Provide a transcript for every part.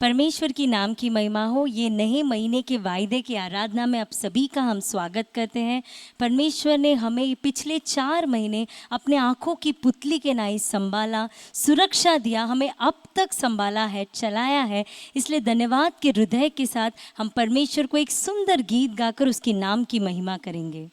परमेश्वर की नाम की महिमा हो। ये नए महीने के वायदे की आराधना में आप सभी का हम स्वागत करते हैं। परमेश्वर ने हमें पिछले 4 महीने अपने आँखों की पुतली के नाई संभाला, सुरक्षा दिया, हमें अब तक संभाला है, चलाया है। इसलिए धन्यवाद के हृदय के साथ हम परमेश्वर को एक सुंदर गीत गाकर उसकी नाम की महिमा करेंगे।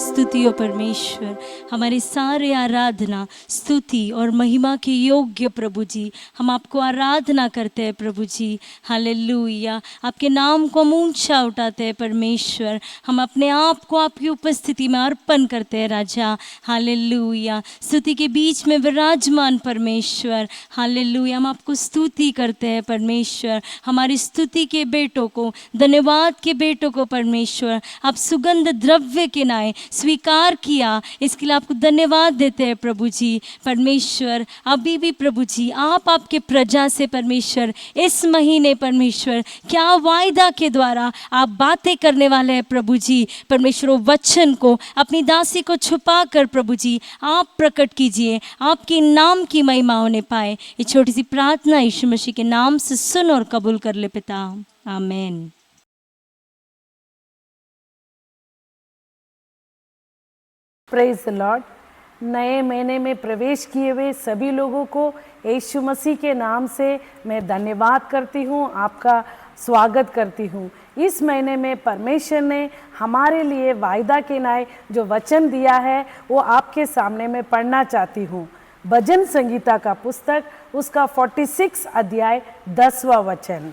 स्तुति हो परमेश्वर, हमारी सारे आराधना, स्तुति और महिमा के योग्य प्रभु जी। हम आपको आराधना करते हैं प्रभु जी। हालेलुया। आपके नाम को हम ऊंचा उठाते हैं परमेश्वर। हम अपने आप को आपकी उपस्थिति में अर्पण करते हैं राजा। हालेलुया। स्तुति के बीच में विराजमान परमेश्वर। हालेलुया। हम आपको स्तुति करते हैं परमेश्वर। हमारी स्तुति के बेटों को, धन्यवाद के बेटों को परमेश्वर आप सुगंध द्रव्य के नाए स्वीकार किया, इसके लिए आपको धन्यवाद देते हैं प्रभु जी। परमेश्वर अभी भी प्रभु जी आप आपके प्रजा से परमेश्वर इस महीने परमेश्वर क्या वायदा के द्वारा आप बातें करने वाले हैं प्रभु जी। परमेश्वर वो वचन को अपनी दासी को छुपा कर प्रभु जी आप प्रकट कीजिए, आपके नाम की महिमा होने पाए। ये छोटी सी प्रार्थना यीशु मसीह के नाम से सुन और कबूल कर ले पिता, आमीन। Praise the Lord. नए महीने में प्रवेश किए हुए सभी लोगों को यीशु मसीह के नाम से मैं धन्यवाद करती हूँ, आपका स्वागत करती हूँ। इस महीने में परमेश्वर ने हमारे लिए वायदा के नाए जो वचन दिया है वो आपके सामने मैं पढ़ना चाहती हूँ। भजन संगीता का पुस्तक उसका 46 अध्याय 10वां वचन।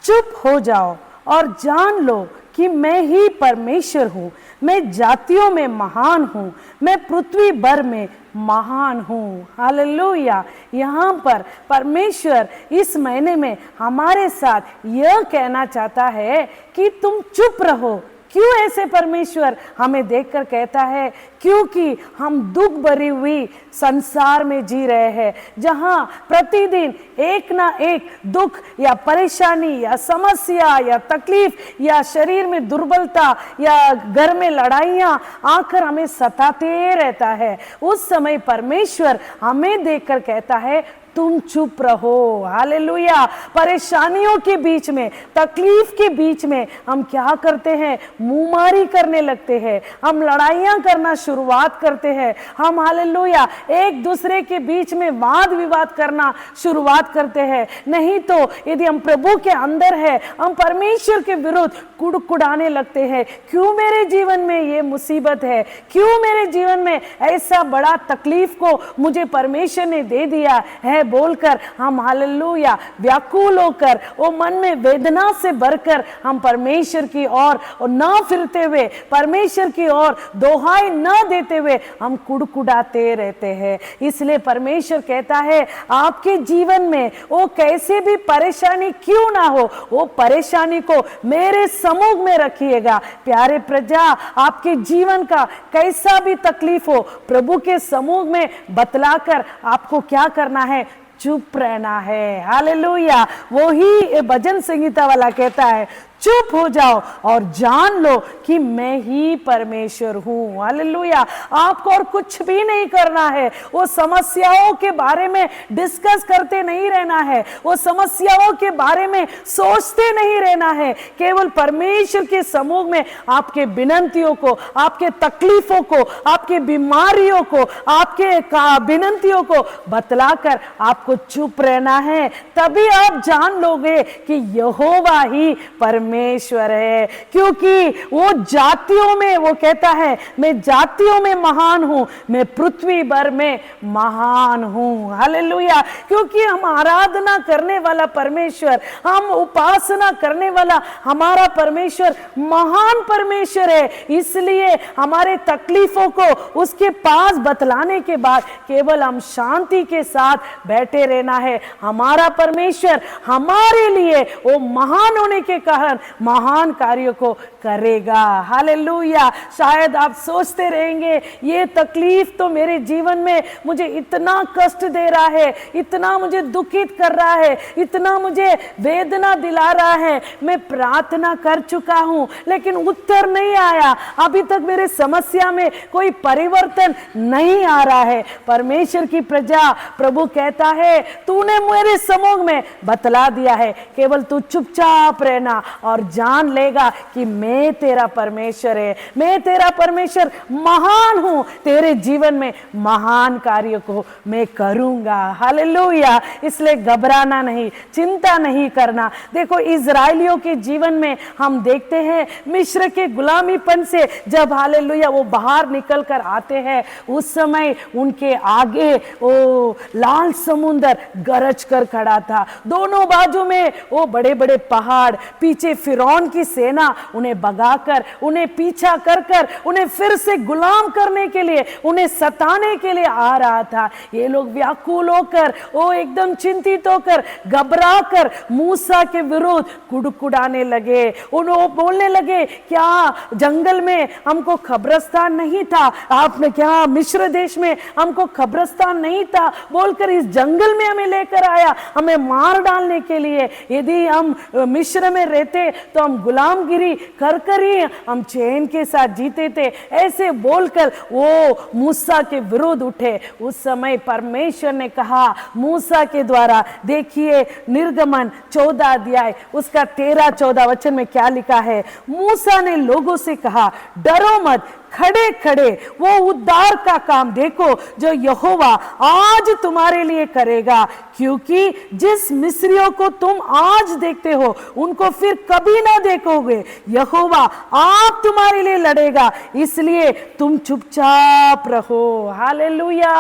चुप हो जाओ और जान लो कि मैं ही परमेश्वर हूँ, मैं जातियों में महान हूँ, मैं पृथ्वी भर में महान हूँ। हालेलुया। यहाँ पर परमेश्वर इस महीने में हमारे साथ यह कहना चाहता है कि तुम चुप रहो। क्यों ऐसे परमेश्वर हमें देखकर कहता है? क्योंकि हम दुख भरी हुई संसार में जी रहे हैं, जहां प्रतिदिन एक ना एक दुख या परेशानी या समस्या या तकलीफ या शरीर में दुर्बलता या घर में लड़ाइयां आकर हमें सताते रहता है। उस समय परमेश्वर हमें देखकर कहता है तुम चुप रहो। हालेलुया। परेशानियों के बीच में, तकलीफ के बीच में हम क्या करते हैं? मुंहमारी करने लगते हैं, हम लड़ाइयां करना शुरुआत करते हैं, हम हालेलुया एक दूसरे के बीच में वाद विवाद करना शुरुआत करते हैं। नहीं तो यदि हम प्रभु के अंदर है, हम परमेश्वर के विरुद्ध कुड़कुड़ाने लगते हैं। क्यों मेरे जीवन में ये मुसीबत है? क्यों मेरे जीवन में ऐसा बड़ा तकलीफ को मुझे परमेश्वर ने दे दिया है बोलकर हम हालेलुया व्याकुल होकर वो मन में वेदना से भरकर हम परमेश्वर की ओर ना फिरते हुए, परमेश्वर की ओर दोहाई ना देते हुए हम कुड़कुड़ाते रहते हैं। इसलिए परमेश्वर कहता है आपके जीवन में वो कैसे भी परेशानी क्यों ना हो, वो परेशानी को मेरे सम्मुख में रखिएगा। प्यारे प्रजा, आपके जीवन का कैसा भी तकलीफ हो, प्रभु के सम्मुख में बतलाकर आपको क्या करना है? चुप रहना है। हालेलुया। वो ही भजन संगीता वाला कहता है चुप हो जाओ और जान लो कि मैं ही परमेश्वर हूँ। हालेलुया। आपको और कुछ भी नहीं करना है। वो समस्याओं के बारे में डिस्कस करते नहीं रहना है, वो समस्याओं के बारे में सोचते नहीं रहना है। केवल परमेश्वर के समूह में आपके विनंतियों को, आपके तकलीफों को, आपके बीमारियों को, आपके विनंतियों को बतलाकर आपको चुप रहना है। तभी आप जान लोगे कि यहोवा ही परमेश्वर है। क्योंकि वो जातियों में, वो कहता है मैं जातियों में महान हूं, मैं पृथ्वी भर में महान हूं। हालेलुया। क्योंकि हम आराधना करने वाला परमेश्वर, हम उपासना करने वाला हमारा परमेश्वर महान परमेश्वर है। इसलिए हमारे तकलीफों को उसके पास बतलाने के बाद केवल हम शांति के साथ बैठे रहना है। हमारा परमेश्वर हमारे लिए वो महान होने के कारण महान कार्यों को करेगा। हालेलुया। शायद आप सोचते रहेंगे ये तकलीफ तो मेरे जीवन में मुझे इतना कष्ट दे रहा है, इतना मुझे दुखित कर रहा है, इतना मुझे वेदना दिला रहा है, मैं प्रार्थना कर चुका हूं लेकिन उत्तर नहीं आया, अभी तक मेरे समस्या में कोई परिवर्तन नहीं आ रहा है। परमेश्वर की प्रजा, प्रभु कहता है तूने मेरे समूह में बतला दिया है, केवल तू चुपचाप रहना और जान लेगा कि मैं तेरा परमेश्वर है, मैं तेरा परमेश्वर महान हूं, तेरे जीवन में महान कार्य को मैं करूंगा। हालेलुया। इसलिए घबराना नहीं, चिंता नहीं करना। देखो इजरायलियों के जीवन में हम देखते हैं मिस्र के गुलामीपन से जब हालेलुया वो बाहर निकल कर आते हैं, उस समय उनके आगे वो लाल समुंदर गरज कर खड़ा था, दोनों बाजू में वो बड़े बड़े पहाड़, पीछे फिरौन की सेना उन्हें भगाकर, उन्हें पीछा कर कर उन्हें फिर से गुलाम करने के लिए, उन्हें सताने के लिए आ रहा था। ये लोग व्याकुल होकर, वो एकदम चिंतित होकर, घबरा कर मूसा के विरुद्ध कुड़कुड़ाने लगे। उन्होंने बोलने लगे क्या जंगल में हमको कब्रिस्तान नहीं था? आपने क्या मिस्र देश में हमको कब्रिस्तान नहीं था बोलकर इस जंगल में हमें लेकर आया, हमें मार डालने के लिए? यदि हम मिस्र में रहते तो हम गुलामगिरी कर कर ही हम चैन के साथ जीते थे, ऐसे बोलकर वो मूसा के विरुद्ध उठे। उस समय परमेश्वर ने कहा मूसा के द्वारा, देखिए निर्गमन 14 अध्याय उसका 13-14 वचन में क्या लिखा है। मूसा ने लोगों से कहा डरो मत, खड़े खड़े वो उद्धार का काम देखो जो यहोवा आज तुम्हारे लिए करेगा, क्योंकि जिस मिस्रियों को तुम आज देखते हो उनको फिर कभी ना देखोगे। यहोवा आप तुम्हारे लिए लड़ेगा, इसलिए तुम चुपचाप रहो। Hallelujah,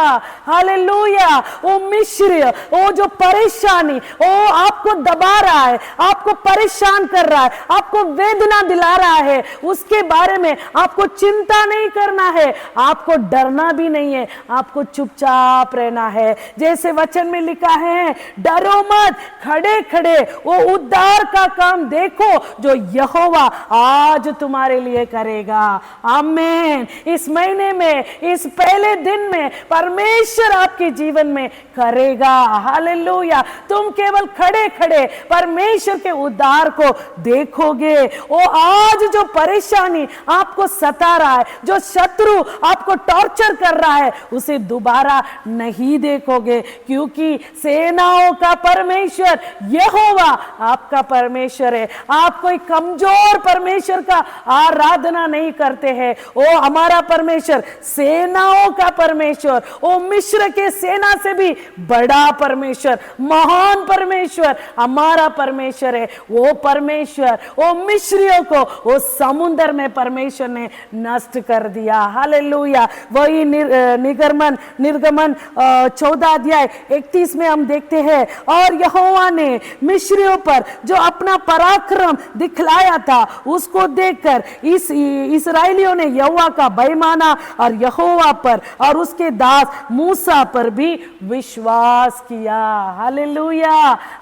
hallelujah. वो मिस्र, वो जो परेशानी, वो आपको दबा रहा है, आपको परेशान कर रहा है, आपको वेदना दिला रहा है, उसके बारे में आपको चिंता नहीं करना है, आपको डरना भी नहीं है, आपको चुपचाप रहना है। जैसे वचन में लिखा है, डरो मत, खड़े खड़े वो उद्धार का काम देखो जो यहोवा आज तुम्हारे लिए करेगा। आमीन। इस महीने में, इस पहले दिन में परमेश्वर आपके जीवन में करेगा। हालेलुया। तुम केवल खड़े खड़े परमेश्वर के उद्धार को देखोगे। वो आज जो परेशानी आपको सता रहा है, जो शत्रु आपको टॉर्चर कर रहा है, उसे दोबारा नहीं देखोगे, क्योंकि सेनाओं का परमेश्वर यहोवा आपका परमेश्वर है। आप कोई कमजोर परमेश्वर का आराधना नहीं करते हैं। वो हमारा परमेश्वर सेनाओं का परमेश्वर, वो मिस्र के सेना से भी बड़ा परमेश्वर, महान परमेश्वर हमारा परमेश्वर है। वो परमेश्वर वो मिस्रियों को वो समुद्र में परमेश्वर ने नष्ट कर दिया। हालेलुया। वही निर्गमन 14 अध्याय 31 में हम देखते हैं, और यहोवा ने मिस्रियों पर जो अपना पराक्रम दिखलाया था उसको देखकर इस इस्राएलियों ने यहोवा का भय माना और यहोवा पर और उसके दास मूसा पर भी विश्वास किया। Hallelujah,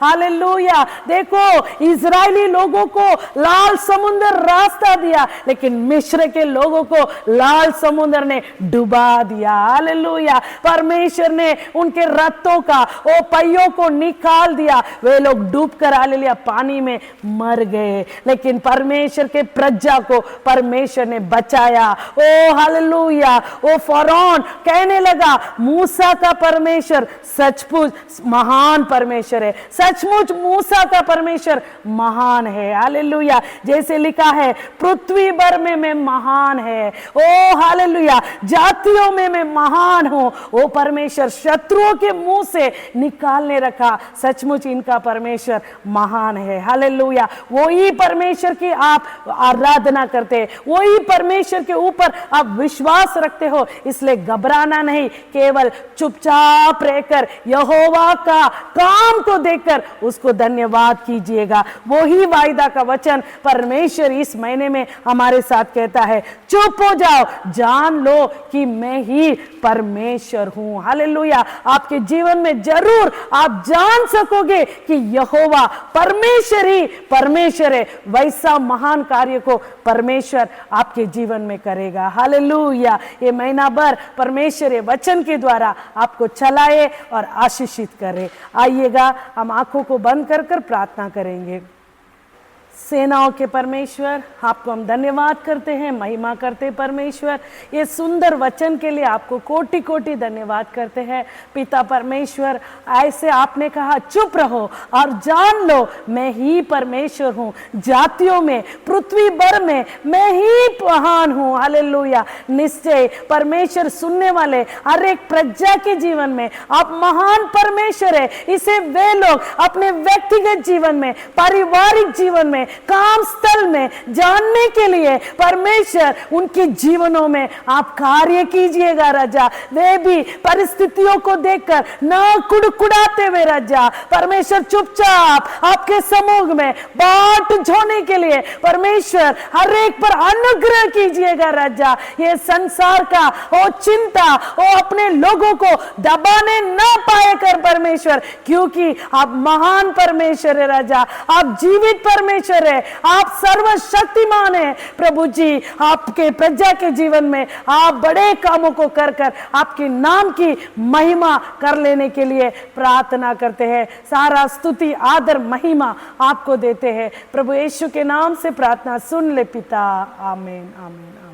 hallelujah. देखो, इजरायली लोगों को लाल समुद्र रास्ता दिया, लेकिन मिस्र के लोगों को लाल समुद्र ने डुबा दिया। हालेलुया। परमेश्वर ने उनके रथों का वो पहियों को निकाल दिया, वे लोग डूबकर हालेलुया पानी में मर गए, लेकिन परमेश्वर के प्रजा को परमेश्वर ने बचाया। ओ हालेलुया। वो फरौन कहने लगा, मूसा का परमेश्वर सचमुच महान परमेश्वर है, सचमुच मूसा का परमेश्वर महान है। हालेलुया। जैसे लिखा है, पृथ्वी भर में मैं महान है। ओ हालेलुया। जातियों में मैं महान हूं। वो परमेश्वर शत्रुओं के मुंह से निकालने रखा, सचमुच इनका परमेश्वर महान है। हालेलुया। वही परमेश्वर की आप आराधना करते हैं, वही परमेश्वर के ऊपर आप विश्वास रखते हो, इसलिए घबराना नहीं, केवल चुपचाप रहकर यहोवा का काम को देखकर उसको धन्यवाद कीजिएगा। वही वायदा का वचन परमेश्वर इस महीने में हमारे साथ कहता है, चुप हो जाओ, जान लो कि मैं ही परमेश्वर हूं। हालेलुया। आपके जीवन में जरूर आप जान सकोगे कि यहोवा परमेश्वर ही परमेश्वर है। वैसा महान कार्य को परमेश्वर आपके जीवन में करेगा। हालेलुया। ये महीना भर परमेश्वर वचन के द्वारा आपको चलाए और आशीषित करे। आइएगा, हम आंखों को बंद कर कर प्रार्थना करेंगे। सेनाओं के परमेश्वर, आपको हम धन्यवाद करते हैं, महिमा करते हैं परमेश्वर, ये सुंदर वचन के लिए आपको कोटि कोटि धन्यवाद करते हैं। पिता परमेश्वर, ऐसे आपने कहा चुप रहो और जान लो मैं ही परमेश्वर हूँ, जातियों में पृथ्वी भर में मैं ही महान हूँ। हालेलुया। निश्चय परमेश्वर सुनने वाले हर एक प्रजा के जीवन में आप महान परमेश्वर है, इसे वे लोग अपने व्यक्तिगत जीवन में, पारिवारिक जीवन में, काम स्थल में जानने के लिए परमेश्वर उनके जीवनों में आप कार्य कीजिएगा राजा। वे भी परिस्थितियों को देखकर न कुड़कुड़ाते हुए राजा परमेश्वर चुपचाप आपके समूह में बाट झोने के लिए परमेश्वर हर एक पर अनुग्रह कीजिएगा राजा। ये संसार का वो चिंता वो अपने लोगों को दबाने ना पाए कर परमेश्वर, क्योंकि आप महान परमेश्वर है राजा, आप जीवित परमेश्वर है, आप सर्वशक्तिमान है प्रभु जी। आपके प्रजा के जीवन में आप बड़े कामों को कर कर आपके नाम की महिमा कर लेने के लिए प्रार्थना करते हैं। सारा स्तुति आदर महिमा आपको देते हैं प्रभु यीशु के नाम से प्रार्थना सुन ले पिता। आमीन, आमीन, आमीन।